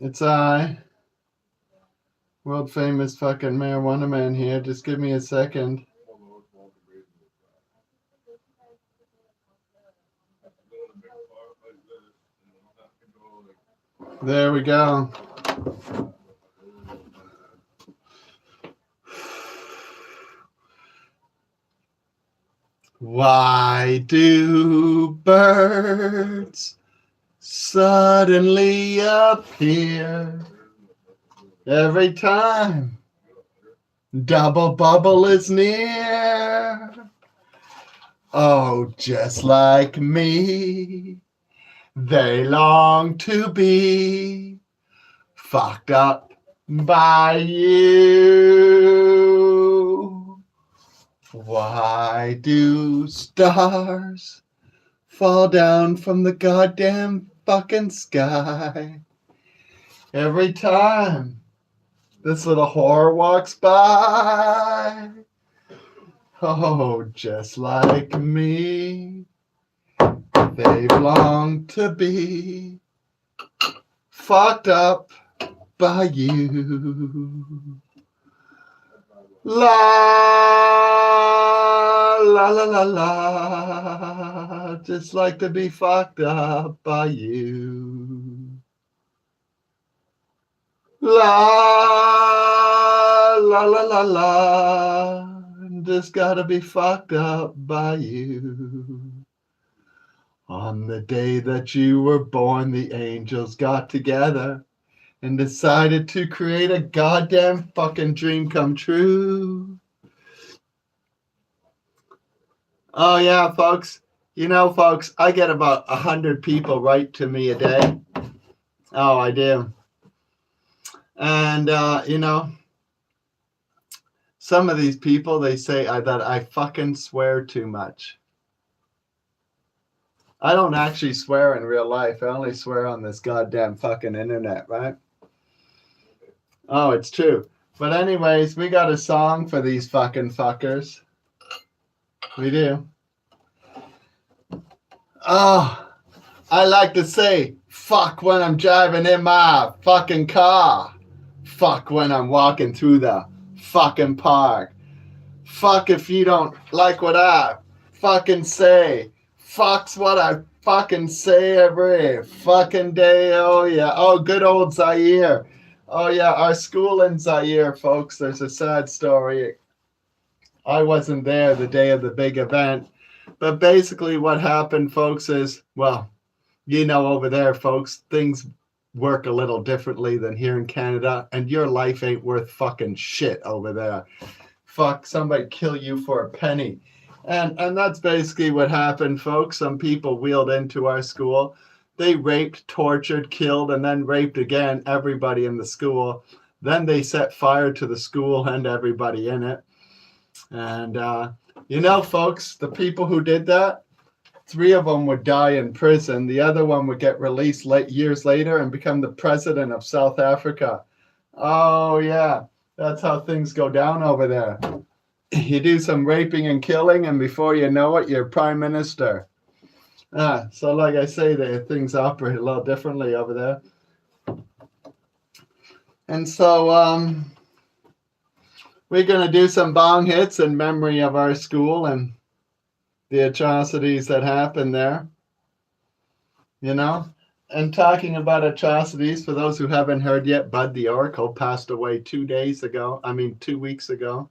It's I, world famous fucking marijuana man here. Just give me a second. There we go. Why do birds suddenly appear every time double bubble is near? Oh, just like me, they long to be fucked up by you. Why do stars fall down from the goddamn fucking sky every time this little whore walks by? Oh, just like me, they long to be fucked up by you. La la la la la, just like to be fucked up by you. La la la la la, just gotta be fucked up by you. On the day that you were born, the angels got together and decided to create a goddamn fucking dream come true. Oh yeah, folks. You know, folks, I get about 100 people write to me a day. Oh, I do. And, some of these people, they say that I fucking swear too much. I don't actually swear in real life. I only swear on this goddamn fucking internet, right? Oh, it's true. But anyways, we got a song for these fucking fuckers. We do. Oh, I like to say, fuck when I'm driving in my fucking car. Fuck when I'm walking through the fucking park. Fuck if you don't like what I fucking say. Fuck's what I fucking say every fucking day. Oh, yeah. Oh, good old Zaire. Oh, yeah. Our school in Zaire, folks, there's a sad story. I wasn't there the day of the big event. But basically what happened, folks, is, well, over there, folks, things work a little differently than here in Canada, and your life ain't worth fucking shit over there. Fuck, somebody kill you for a penny. And that's basically what happened, folks. Some people wheeled into our school. They raped, tortured, killed, and then raped again everybody in the school. Then they set fire to the school and everybody in it. And, folks, the people who did that, 3 of them would die in prison. The other one would get released years later and become the president of South Africa. Oh, yeah. That's how things go down over there. You do some raping and killing, and before you know it, you're prime minister. So like I say, things operate a little differently over there. And so we're going to do some bong hits in memory of our school and the atrocities that happened there. And talking about atrocities, for those who haven't heard yet, Bud the Oracle passed away 2 weeks ago.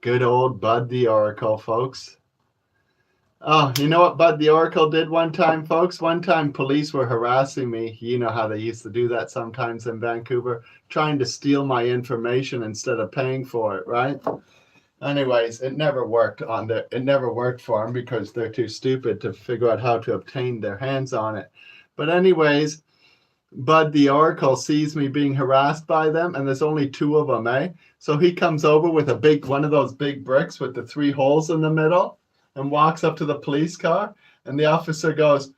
Good old Bud the Oracle, folks. Oh, you know what Bud the Oracle did one time, folks? One time police were harassing me. You know how they used to do that sometimes in Vancouver, trying to steal my information instead of paying for it, right? Anyways, it never worked It never worked for them because they're too stupid to figure out how to obtain their hands on it. But anyways, Bud the Oracle sees me being harassed by them, and there's only 2 of them, eh? So he comes over with one of those big bricks with the 3 holes in the middle and walks up to the police car, and the officer goes,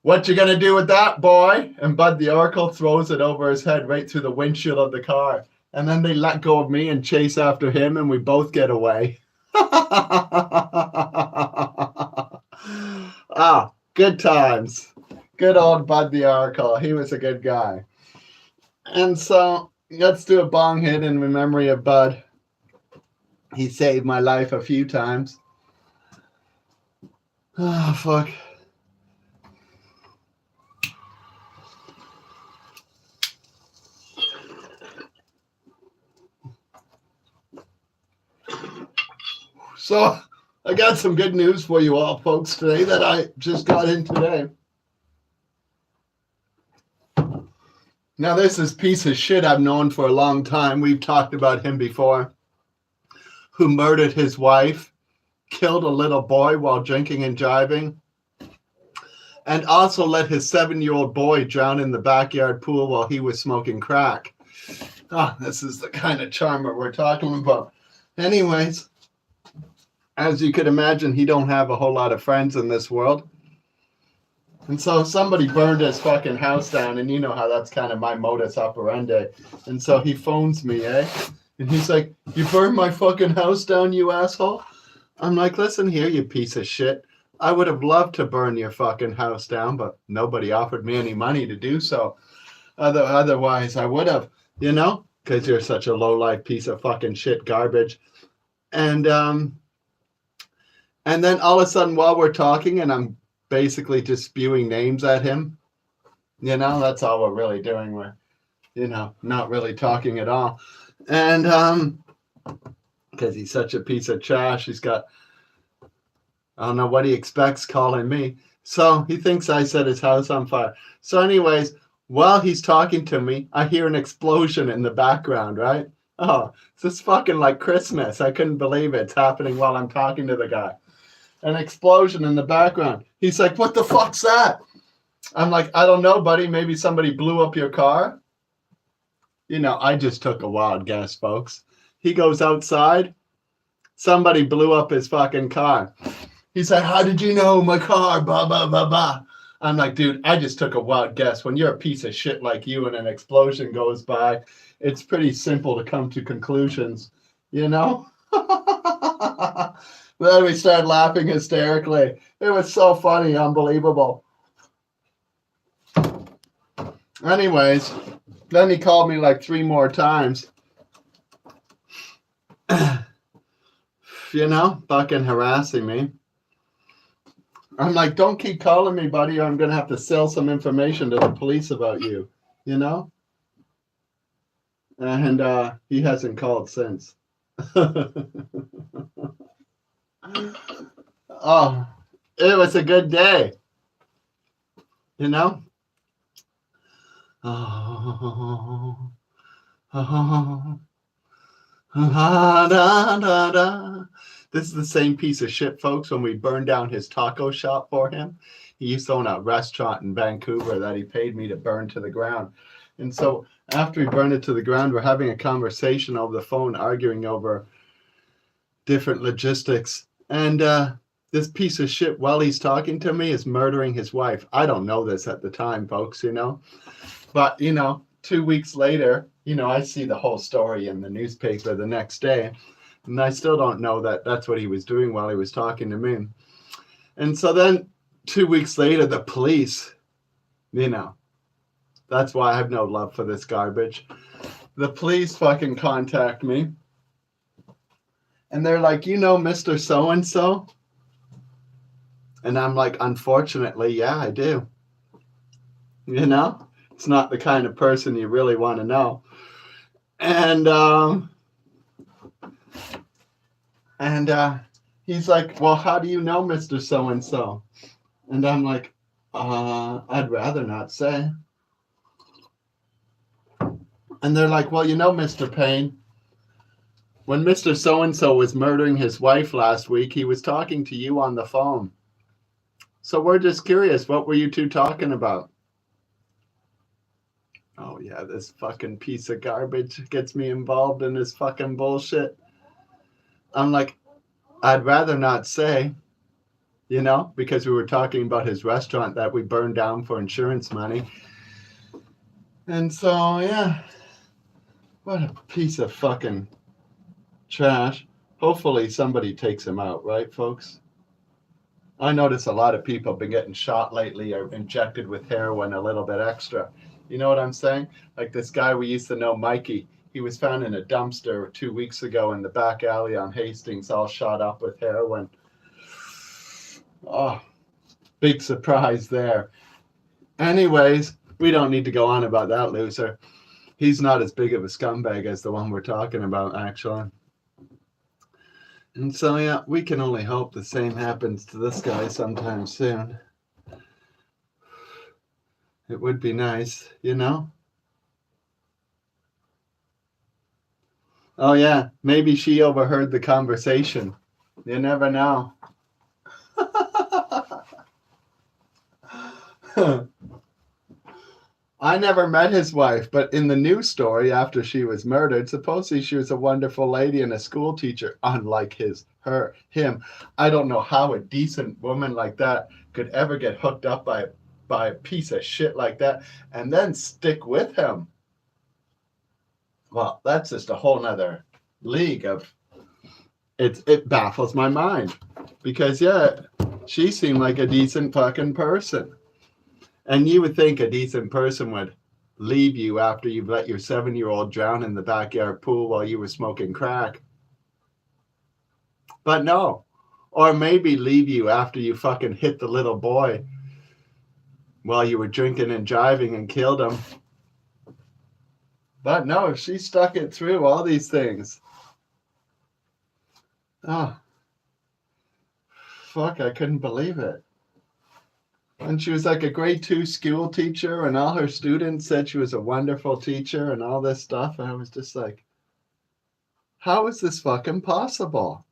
"What you gonna do with that, boy?" And Bud the Oracle throws it over his head right through the windshield of the car. And then they let go of me and chase after him, and we both get away. Good times. Good old Bud the Oracle. He was a good guy. And so let's do a bong hit in memory of Bud. He saved my life a few times. Oh, fuck. So I got some good news for you all, folks, today that I just got in today. Now, this is piece of shit I've known for a long time. We've talked about him before. Who murdered his wife, killed a little boy while drinking and driving, and also let his 7-year-old boy drown in the backyard pool while he was smoking crack. Ah, this is the kind of charmer we're talking about. Anyways, as you could imagine, he don't have a whole lot of friends in this world. And so somebody burned his fucking house down, and you know how that's kind of my modus operandi. And so he phones me, And he's like, "You burned my fucking house down, you asshole?" I'm like, "Listen here, you piece of shit. I would have loved to burn your fucking house down, but nobody offered me any money to do so. Otherwise, I would have, because you're such a low-life piece of fucking shit garbage." And then all of a sudden, while we're talking, and I'm basically just spewing names at him, that's all we're really doing. We're, not really talking at all. And because he's such a piece of trash, he's got, I don't know what he expects calling me. So he thinks I set his house on fire. So anyways, while he's talking to me, I hear an explosion in the background, right? Oh, this is fucking like Christmas. I couldn't believe it. It's happening while I'm talking to the guy. An explosion in the background. He's like, "What the fuck's that?" I'm like, "I don't know, buddy. Maybe somebody blew up your car." I just took a wild guess, folks. He goes outside. Somebody blew up his fucking car. He's like, "How did you know my car? Blah, blah, blah, blah." I'm like, "Dude, I just took a wild guess. When you're a piece of shit like you and an explosion goes by, it's pretty simple to come to conclusions, Then we started laughing hysterically. It was so funny, unbelievable. Anyways, then he called me like 3 more times. Fucking harassing me. I'm like, "Don't keep calling me, buddy, or I'm going to have to sell some information to the police about you, And he hasn't called since. Oh, it was a good day. Oh, This is the same piece of shit, folks, when we burned down his taco shop for him. He used to own a restaurant in Vancouver that he paid me to burn to the ground. And so after we burned it to the ground, we're having a conversation over the phone, arguing over different logistics. And this piece of shit, while he's talking to me, is murdering his wife. I don't know this at the time, folks, But, 2 weeks later, I see the whole story in the newspaper the next day. And I still don't know that that's what he was doing while he was talking to me. And so then 2 weeks later, the police, that's why I have no love for this garbage. The police fucking contact me. And they're like, Mr. So-and-so? And I'm like, "Unfortunately, yeah, I do." It's not the kind of person you really want to know. And he's like, "Well, how do you know Mr. So-and-so?" And I'm like, "I'd rather not say." And they're like, "Well, Mr. Payne, when Mr. So-and-so was murdering his wife last week, he was talking to you on the phone. So we're just curious, what were you two talking about?" Oh, yeah, this fucking piece of garbage gets me involved in this fucking bullshit. I'm like, "I'd rather not say, because we were talking about his restaurant that we burned down for insurance money." And so, yeah, what a piece of fucking trash. Hopefully somebody takes him out, right, folks? I notice a lot of people have been getting shot lately or injected with heroin a little bit extra. You know what I'm saying? Like this guy we used to know, Mikey. He was found in a dumpster 2 weeks ago in the back alley on Hastings, all shot up with heroin. Oh, big surprise there. Anyways, we don't need to go on about that loser. He's not as big of a scumbag as the one we're talking about, actually. And so, yeah, we can only hope the same happens to this guy sometime soon. It would be nice, you know? Oh, yeah, maybe she overheard the conversation. You never know. I never met his wife, but in the news story after she was murdered, supposedly she was a wonderful lady and a school teacher, unlike him. I don't know how a decent woman like that could ever get hooked up by a piece of shit like that and then stick with him. Well, that's just a whole nother league of it baffles my mind. Because yeah, she seemed like a decent fucking person. And you would think a decent person would leave you after you've let your 7-year-old drown in the backyard pool while you were smoking crack. But no. Or maybe leave you after you fucking hit the little boy while you were drinking and driving and killed him. But no, she stuck it through all these things. Oh, fuck, I couldn't believe it. And she was like a grade 2 school teacher, and all her students said she was a wonderful teacher and all this stuff. And I was just like, how is this fucking possible?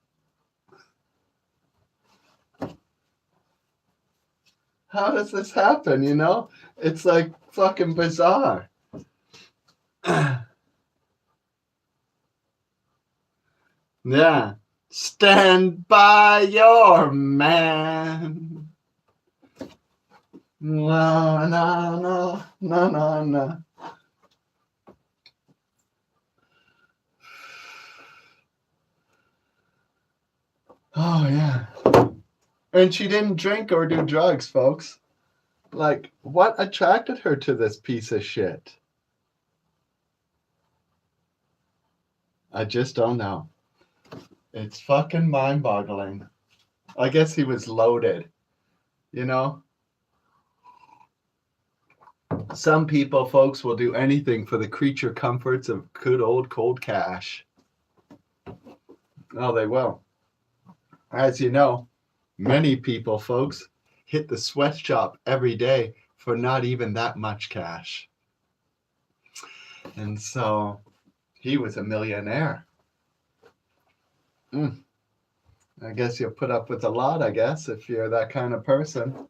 How does this happen, you know? It's like fucking bizarre. Yeah. Stand by your man. No, no, no, no, no, no. Oh, yeah. And she didn't drink or do drugs, folks. Like, what attracted her to this piece of shit? I just don't know. It's fucking mind-boggling. I guess he was loaded, you know? Some people, folks, will do anything for the creature comforts of good old cold cash. Oh, they will. As you know, many people, folks, hit the sweatshop every day for not even that much cash. And so he was a millionaire. I guess you'll put up with a lot, I guess, if you're that kind of person.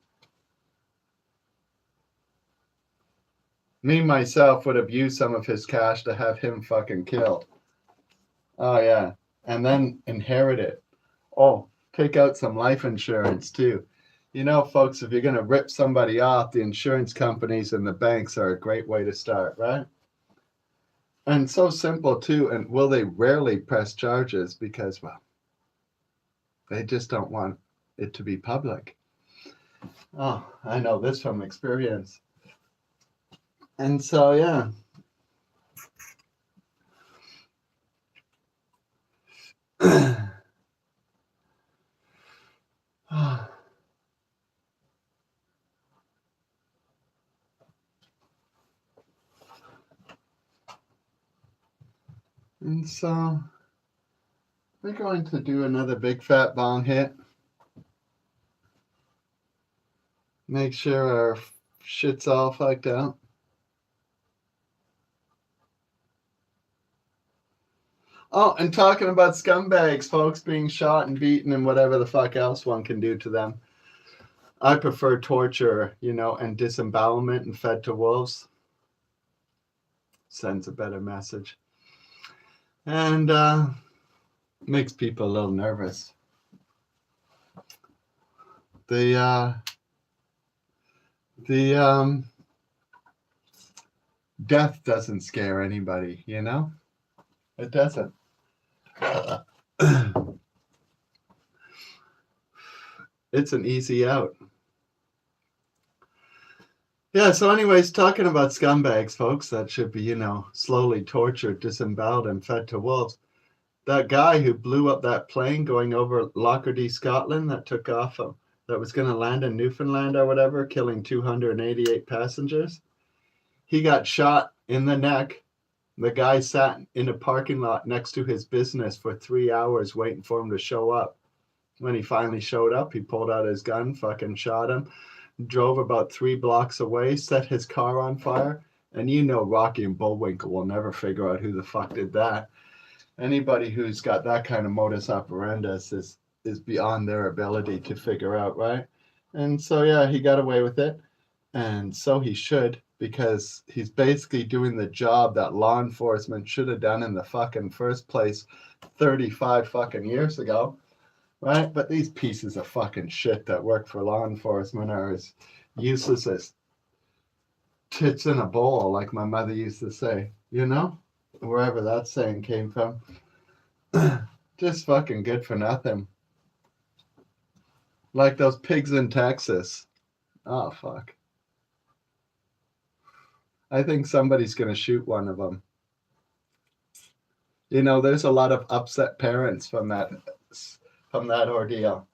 Me, myself, would have used some of his cash to have him fucking killed. Oh, yeah. And then inherit it. Oh, take out some life insurance, too. You know, folks, if you're going to rip somebody off, the insurance companies and the banks are a great way to start, right? And so simple, too. And will they rarely press charges because, well, they just don't want it to be public. Oh, I know this from experience. And so, yeah. And so we're going to do another big fat bong hit. Make sure our shit's all fucked out. Oh, and talking about scumbags, folks being shot and beaten and whatever the fuck else one can do to them. I prefer torture, you know, and disembowelment and fed to wolves. Sends a better message. And makes people a little nervous. The death doesn't scare anybody, you know? It doesn't. It's an easy out. Yeah, so anyways, talking about scumbags, folks, that should be, slowly tortured, disemboweled, and fed to wolves. That guy who blew up that plane going over Lockerdie, Scotland, that took off, that was going to land in Newfoundland or whatever, killing 288 passengers. He got shot in the neck. The guy sat in a parking lot next to his business for 3 hours waiting for him to show up. When he finally showed up, he pulled out his gun, fucking shot him, drove about 3 blocks away, set his car on fire. And Rocky and Bullwinkle will never figure out who the fuck did that. Anybody who's got that kind of modus operandus is beyond their ability to figure out, right? And so, yeah, he got away with it. And so he should, because he's basically doing the job that law enforcement should have done in the fucking first place 35 fucking years ago, right? But these pieces of fucking shit that work for law enforcement are as useless as tits in a bowl, like my mother used to say, wherever that saying came from. Just fucking good for nothing. Like those pigs in Texas. Oh, fuck. I think somebody's going to shoot one of them. There's a lot of upset parents from that ordeal.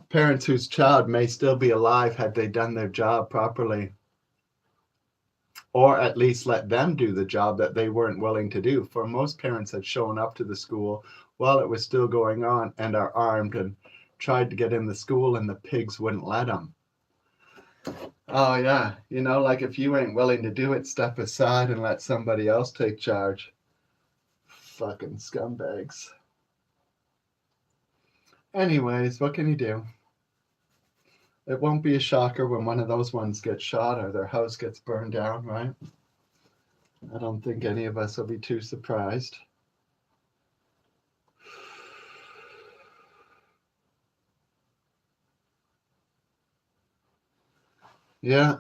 Parents whose child may still be alive had they done their job properly. Or at least let them do the job that they weren't willing to do. For most parents had shown up to the school while it was still going on and are armed and tried to get in the school, and the pigs wouldn't let them. Oh, yeah. Like if you ain't willing to do it, step aside and let somebody else take charge. Fucking scumbags. Anyways, what can you do? It won't be a shocker when one of those ones gets shot or their house gets burned down, right? I don't think any of us will be too surprised. Yeah.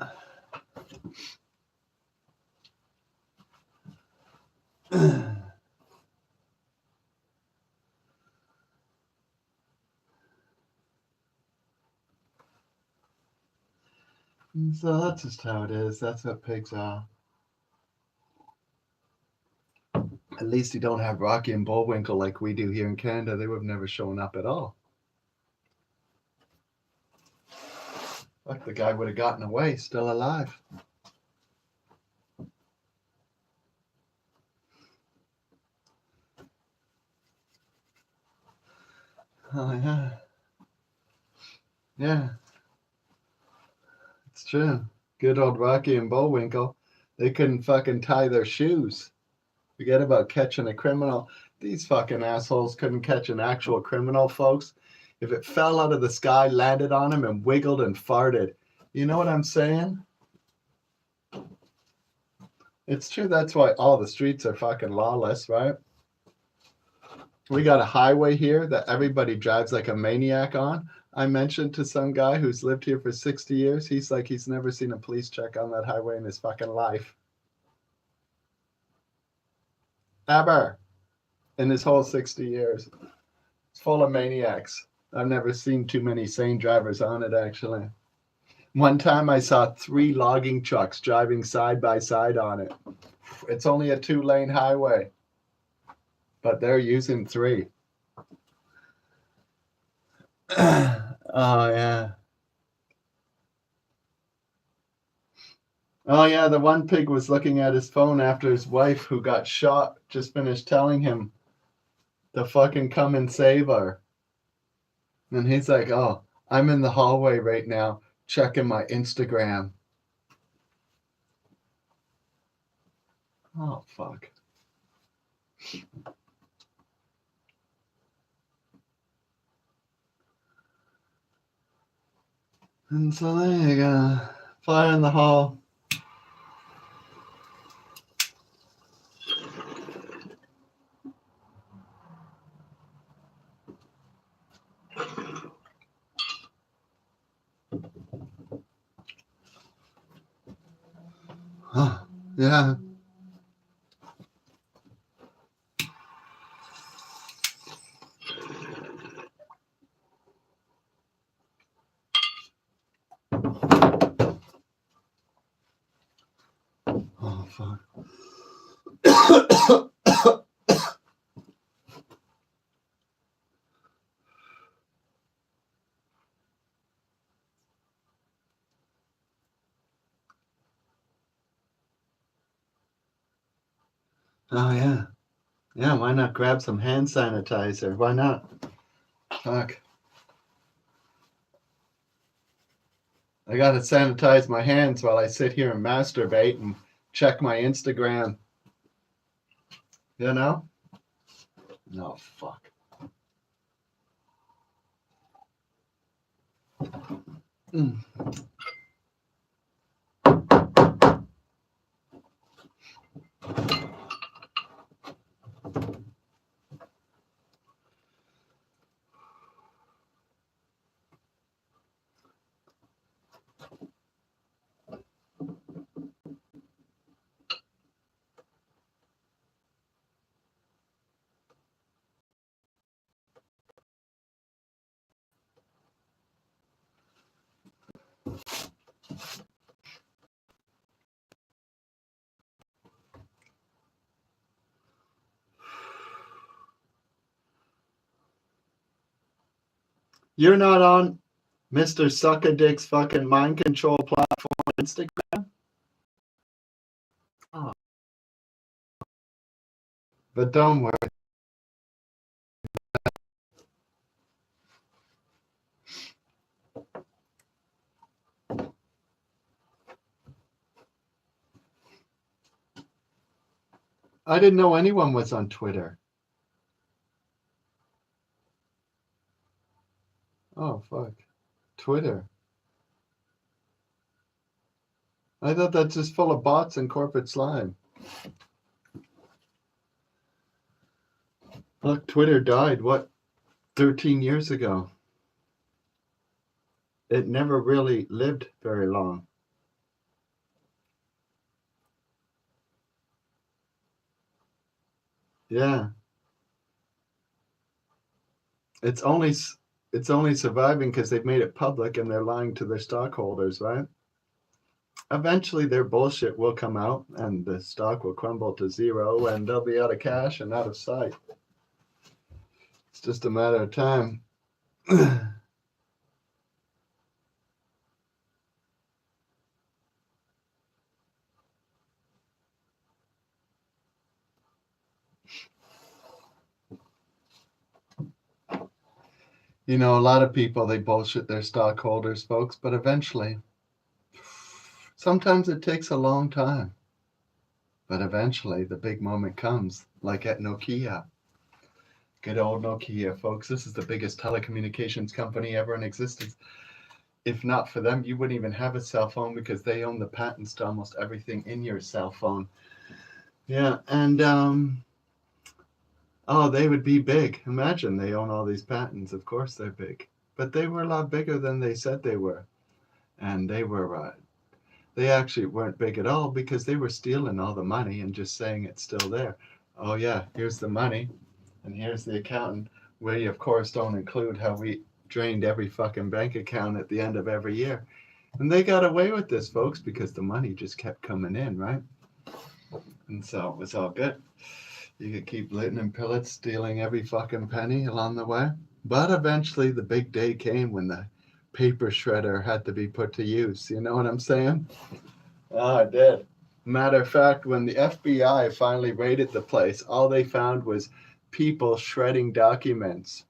So that's just how it is. That's what pigs are. At least you don't have Rocky and Bullwinkle like we do here in Canada. They would have never shown up at all. Like the guy would have gotten away, still alive. Oh, yeah. Yeah. It's true. Good old Rocky and Bullwinkle. They couldn't fucking tie their shoes. Forget about catching a criminal. These fucking assholes couldn't catch an actual criminal, folks. If it fell out of the sky, landed on him, and wiggled and farted. You know what I'm saying? It's true. That's why all the streets are fucking lawless, right? We got a highway here that everybody drives like a maniac on. I mentioned to some guy who's lived here for 60 years, he's like, he's never seen a police check on that highway in his fucking life. Ever. In his whole 60 years. It's full of maniacs. I've never seen too many sane drivers on it, actually. One time I saw 3 logging trucks driving side by side on it. It's only a 2-lane highway, but they're using 3. Oh, yeah. Oh, yeah, the one pig was looking at his phone after his wife, who got shot, just finished telling him to fucking come and save her. And he's like, oh, I'm in the hallway right now checking my Instagram. Oh, fuck. And so there you go. Fire in the hall. Huh. Yeah. Oh, fuck. Oh, yeah. Yeah, why not grab some hand sanitizer? Why not? Fuck. I gotta sanitize my hands while I sit here and masturbate and check my Instagram. You know? No, fuck. Mm. You're not on Mr. Suckadick's fucking mind control platform on Instagram? Oh. But don't worry. I didn't know anyone was on Twitter. Oh, fuck. Twitter. I thought that's just full of bots and corporate slime. Look, Twitter died, what, 13 years ago? It never really lived very long. Yeah. It's only surviving because they've made it public and they're lying to their stockholders, right? Eventually their bullshit will come out and the stock will crumble to zero and they'll be out of cash and out of sight. It's just a matter of time. You know, a lot of people, they bullshit their stockholders, folks, but eventually, sometimes it takes a long time, but eventually the big moment comes, like at Nokia. Good old Nokia, folks. This is the biggest telecommunications company ever in existence. If not for them, you wouldn't even have a cell phone because they own the patents to almost everything in your cell phone. Yeah, and oh, they would be big. Imagine they own all these patents. Of course they're big. But they were a lot bigger than they said they were. And they actually weren't big at all because they were stealing all the money and just saying it's still there. Oh yeah, here's the money and here's the accountant. We of course don't include how we drained every fucking bank account at the end of every year. And they got away with this, folks, because the money just kept coming in, right? And so it was all good. You could keep litting and pillets, stealing every fucking penny along the way. But eventually the big day came when the paper shredder had to be put to use. You know what I'm saying? Oh, it did. Matter of fact, when the FBI finally raided the place, all they found was people shredding documents.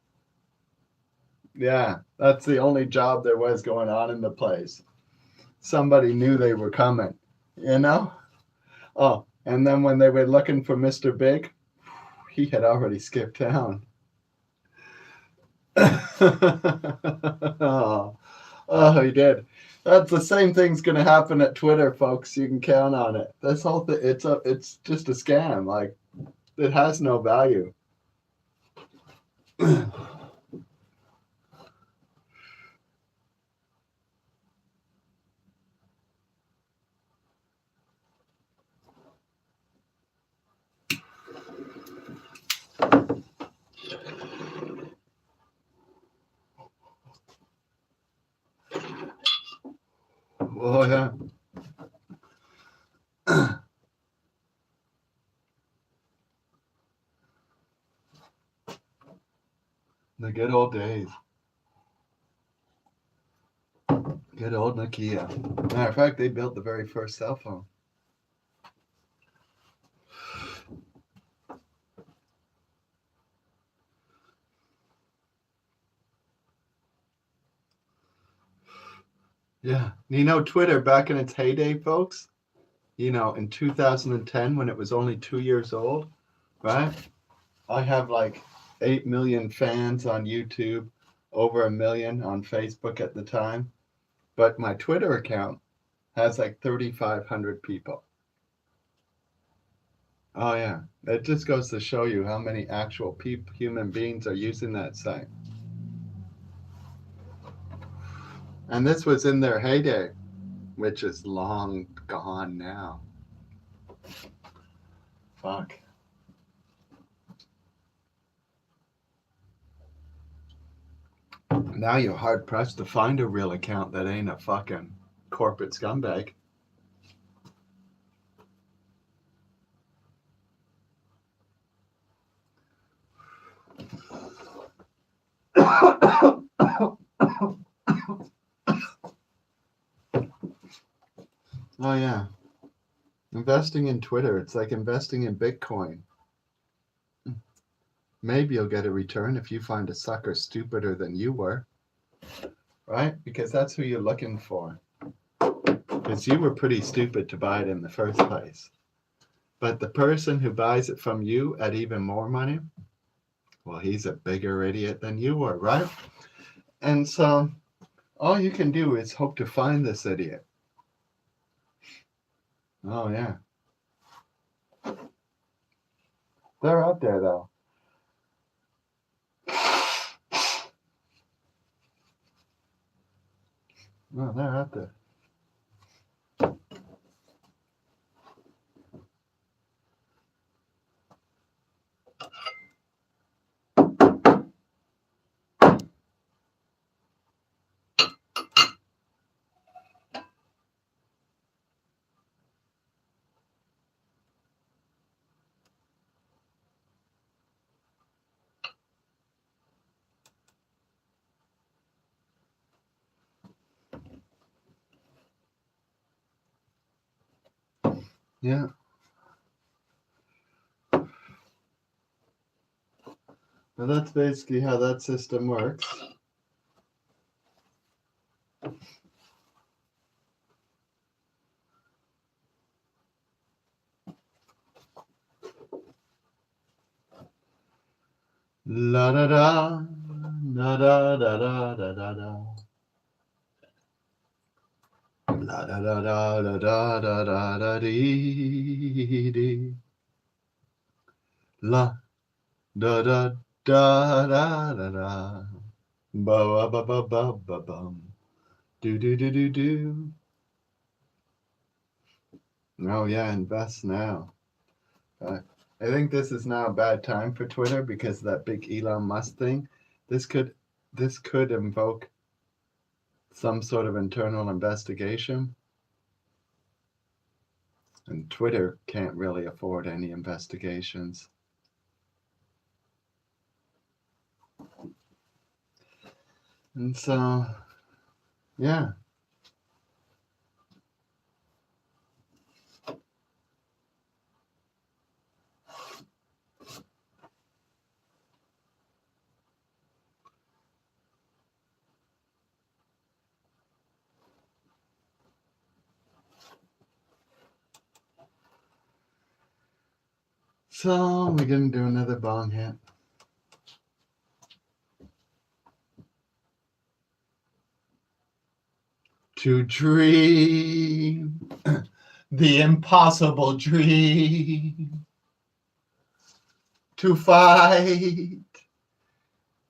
Yeah, that's the only job there was going on in the place. Somebody knew they were coming, you know? Oh, and then when they were looking for Mr. Big, he had already skipped town. Oh, he did. That's the same thing's going to happen at Twitter, folks. You can count on it. This whole thing, it's just a scam. Like, it has no value. Oh yeah. The good old days. Good old Nokia. Matter of fact, they built the very first cell phone. Yeah. You know, Twitter back in its heyday, folks, you know, in 2010 when it was only 2 years old, right? I have like 8 million fans on YouTube, over a million on Facebook at the time. But my Twitter account has like 3,500 people. Oh, yeah. It just goes to show you how many actual human beings are using that site. And this was in their heyday, which is long gone now. Fuck. Now you're hard pressed to find a real account that ain't a fucking corporate scumbag. Oh, yeah. Investing in Twitter, it's like investing in Bitcoin. Maybe you'll get a return if you find a sucker stupider than you were, right? Because that's who you're looking for. Because you were pretty stupid to buy it in the first place. But the person who buys it from you at even more money, well, he's a bigger idiot than you were, right? And so all you can do is hope to find this idiot. Oh, yeah. They're out there, though. No, they're out there. Yeah. Well, that's basically how that system works. La da da, da da da da da da da. La da da da da da da da da dee dee. La da da da da da da. Ba ba ba ba ba bum. Do do do do do. Oh yeah, invest now. I think this is now a bad time for Twitter because of that big Elon Musk thing. This could invoke some sort of internal investigation. And Twitter can't really afford any investigations. And so, yeah. So we're going to do another bong hit. To dream the impossible dream. To fight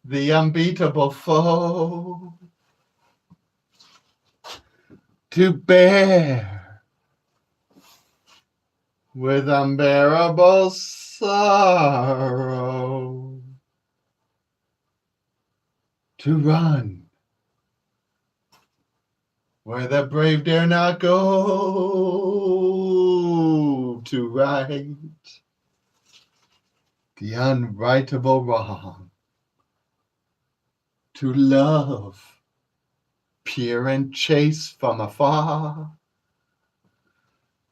the unbeatable foe. To bear with unbearable sorrow. To run where the brave dare not go. To right the unrightable wrong. to love, peer and chase from afar,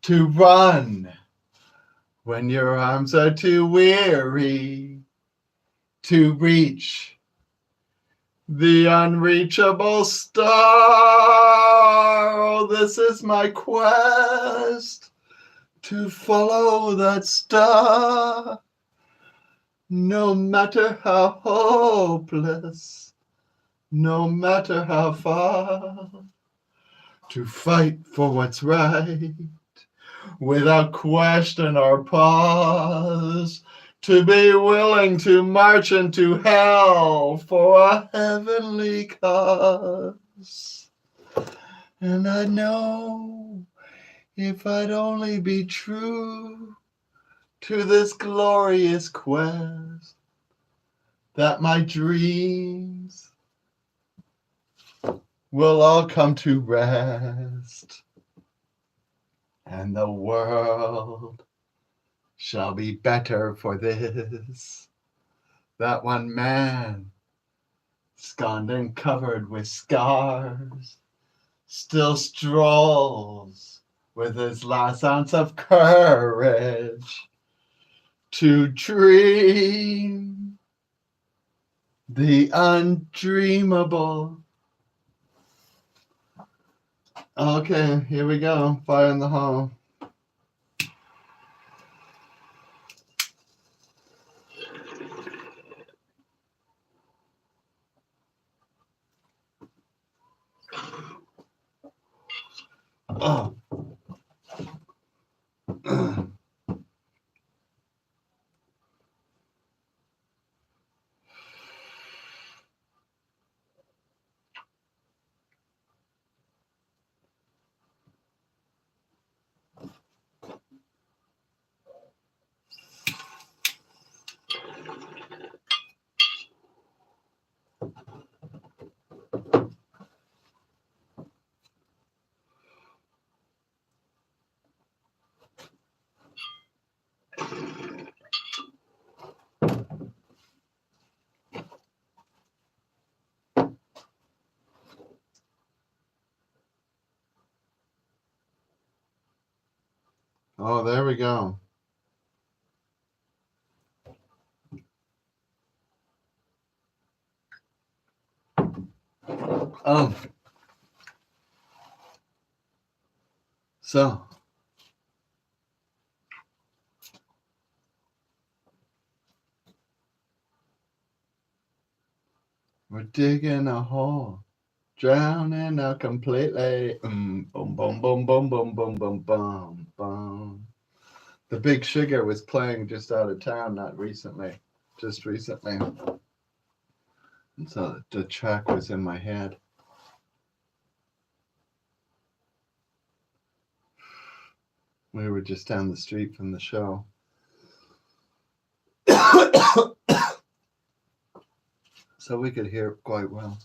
to run when your arms are too weary, to reach the unreachable star. Oh, this is my quest, to follow that star, no matter how hopeless, no matter how far, to fight for what's right, without question or pause, to be willing to march into hell for a heavenly cause. And I know if I'd only be true to this glorious quest, that my dreams will all come to rest, and the world shall be better for this. That one man, scarred and covered with scars, still strolls with his last ounce of courage to dream the undreamable. Okay, here we go. Fire in the hole. Oh. Oh, there we go. So we're digging a hole, drowning out completely. Boom, boom, boom, boom, boom, boom, boom, boom, boom. The Big Sugar was playing just out of town, not recently, just recently. And so the track was in my head. We were just down the street from the show. So we could hear it quite well.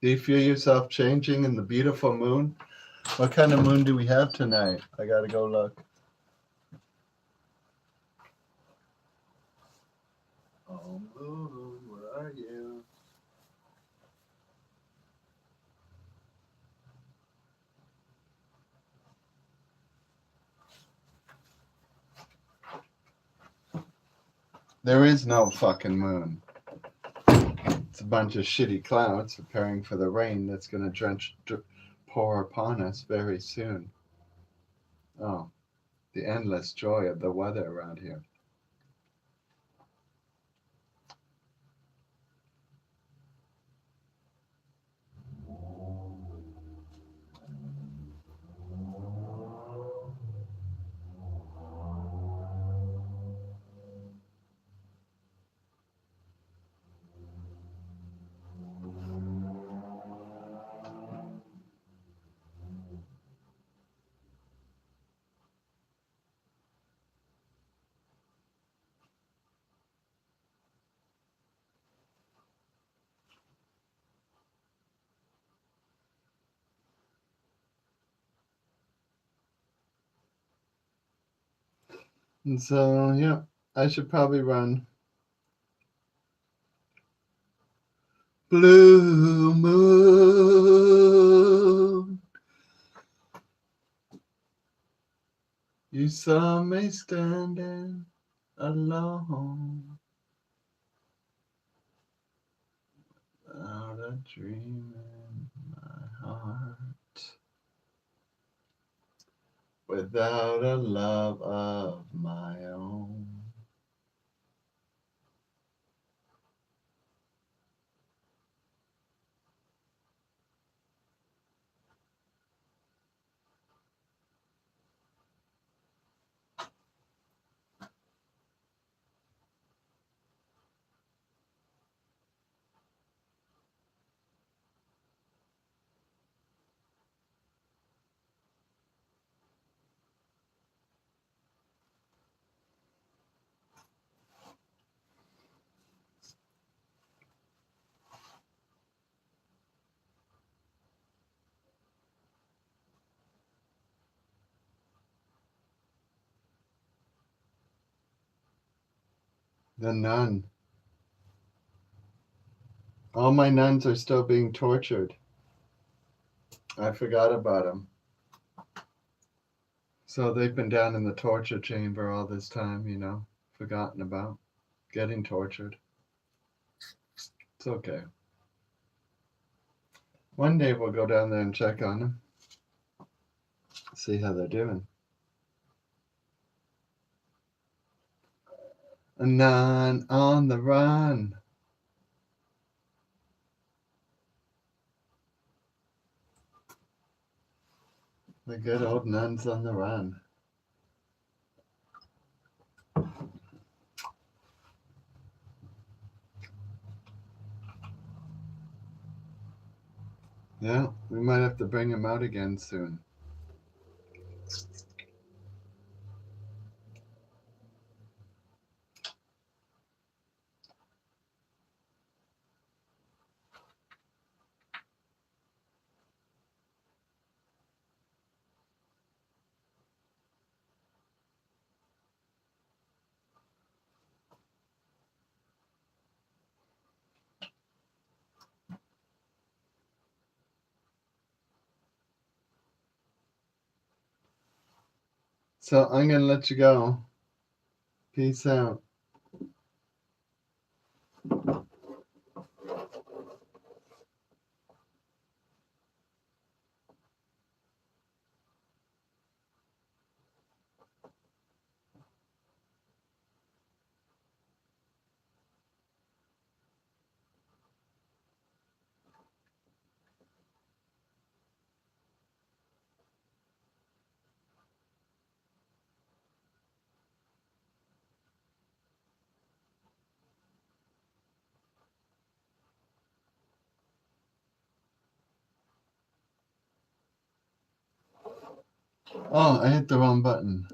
Do you feel yourself changing in the beautiful moon? What kind of moon do we have tonight? I gotta go look. Oh, moon, where are you? There is no fucking moon. It's a bunch of shitty clouds preparing for the rain that's gonna pour upon us very soon. Oh, the endless joy of the weather around here. And so, yeah, I should probably run. Blue moon, you saw me standing alone, without a dream in my heart, without a love of my own. The nun. All my nuns are still being tortured. I forgot about them. So they've been down in the torture chamber all this time, forgotten about, getting tortured. It's okay. One day we'll go down there and check on them, see how they're doing. A nun on the run. The good old nuns on the run. Yeah, we might have to bring them out again soon. So I'm going to let you go. Peace out. Oh, I hit the wrong button.